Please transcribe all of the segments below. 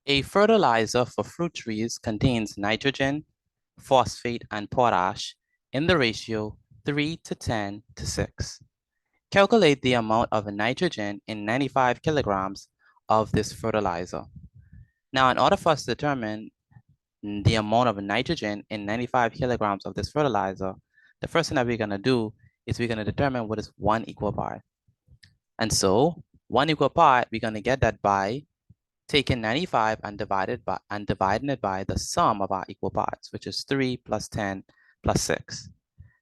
A fertilizer for fruit trees contains nitrogen, phosphate, and potash in the ratio 3 to 10 to 6. Calculate the amount of nitrogen in 95 kilograms of this fertilizer. Now, in order for us to determine the amount of nitrogen in 95 kilograms of this fertilizer, the first thing that we're going to do is we're going to determine what is 1 equal part. And so 1 equal part, we're going to get that by taking 95 and dividing it by the sum of our equal parts, which is 3 plus 10 plus 6.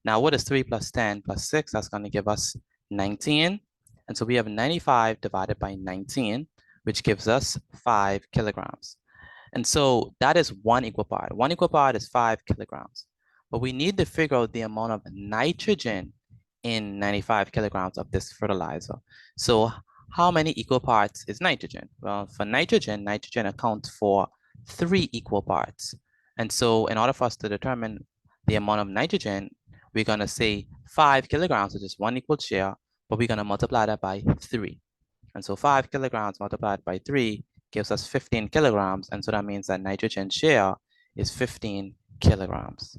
Now, what is 3 plus 10 plus 6? That's going to give us 19. And so we have 95 divided by 19, which gives us 5 kilograms. And so that is 1 equal part. 1 equal part is 5 kilograms. But we need to figure out the amount of nitrogen in 95 kilograms of this fertilizer. So how many equal parts is nitrogen? Well, for nitrogen, nitrogen accounts for 3 equal parts. And so in order for us to determine the amount of nitrogen, we're going to say 5 kilograms, which is 1 equal share, but we're going to multiply that by 3. And so 5 kilograms multiplied by 3 gives us 15 kilograms. And so that means that nitrogen share is 15 kilograms.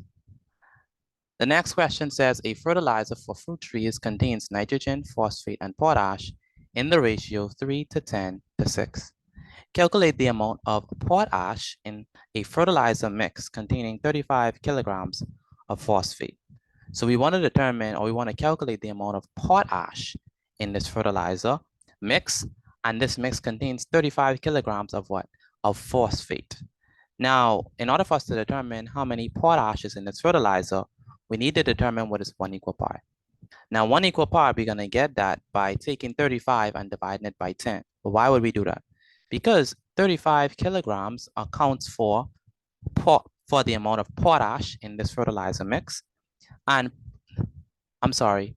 The next question says a fertilizer for fruit trees contains nitrogen, phosphate, and potash in the ratio 3 to 10 to 6. Calculate the amount of potash in a fertilizer mix containing 35 kilograms of phosphate. So we want to determine, or we want to calculate the amount of potash in this fertilizer mix, and this mix contains 35 kilograms of what? Of phosphate. Now, in order for us to determine how many potash is in this fertilizer, we need to determine what is 1 equal part. Now, 1 equal part, we're going to get that by taking 35 and dividing it by 10. But why would we do that? Because 35 kilograms accounts for the amount of potash in this fertilizer mix. And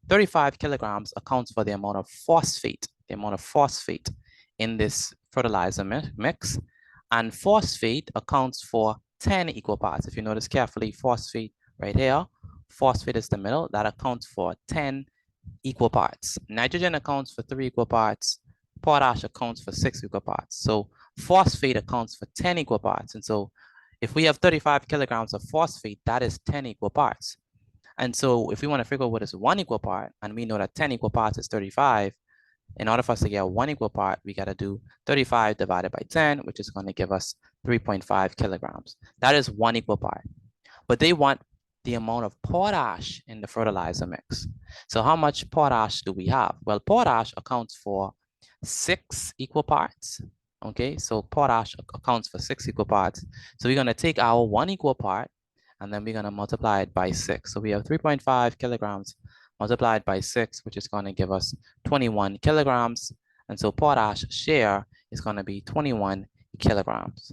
35 kilograms accounts for the amount of phosphate in this fertilizer mix. And phosphate accounts for 10 equal parts. If you notice carefully, phosphate right here, phosphate is the middle, that accounts for 10 equal parts. Nitrogen accounts for 3 equal parts. Potash accounts for 6 equal parts. So phosphate accounts for 10 equal parts. And so if we have 35 kilograms of phosphate, that is 10 equal parts. And so if we want to figure out what is 1 equal part, and we know that 10 equal parts is 35, in order for us to get 1 equal part, we got to do 35 divided by 10, which is going to give us 3.5 kilograms. That is 1 equal part. But they want the amount of potash in the fertilizer mix. So how much potash do we have? Well, potash accounts for 6 equal parts. Okay, so potash accounts for 6 equal parts. So we're going to take our 1 equal part, and then we're going to multiply it by 6. So we have 3.5 kilograms multiplied by 6, which is going to give us 21 kilograms. And so potash share is going to be 21 kilograms.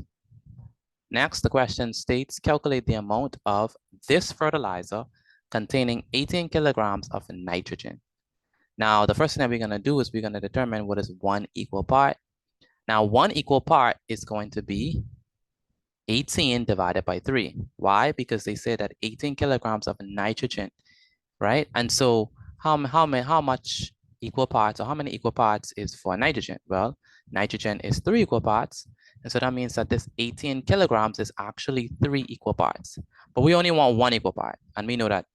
Next, the question states, calculate the amount of this fertilizer containing 18 kilograms of nitrogen. Now, the first thing that we're going to do is we're going to determine what is 1 equal part. Now, 1 equal part is going to be 18 divided by 3. Why? Because they say that 18 kilograms of nitrogen, right? And so how much equal parts, or how many equal parts is for nitrogen? Well, nitrogen is 3 equal parts. And so that means that this 18 kilograms is actually 3 equal parts. But we only want 1 equal part. And we know that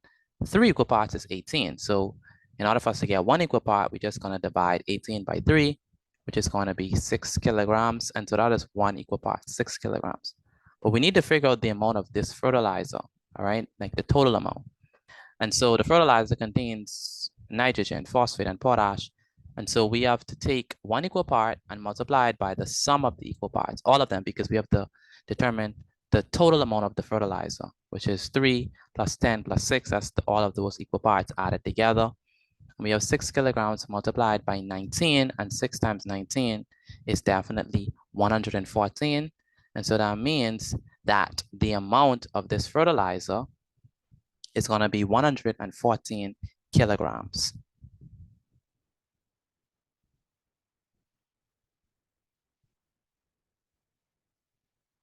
3 equal parts is 18. So in order for us to get 1 equal part, we're just going to divide 18 by 3, which is going to be 6 kilograms. And so that is 1 equal part, 6 kilograms. But we need to figure out the amount of this fertilizer, all right? Like the total amount. And so the fertilizer contains nitrogen, phosphate, and potash. And so we have to take 1 equal part and multiply it by the sum of the equal parts, all of them, because we have to determine the total amount of the fertilizer, which is 3 plus 10 plus 6. That's all of those equal parts added together. And we have 6 kilograms multiplied by 19, and 6 times 19 is definitely 114. And so that means that the amount of this fertilizer is going to be 114 kilograms.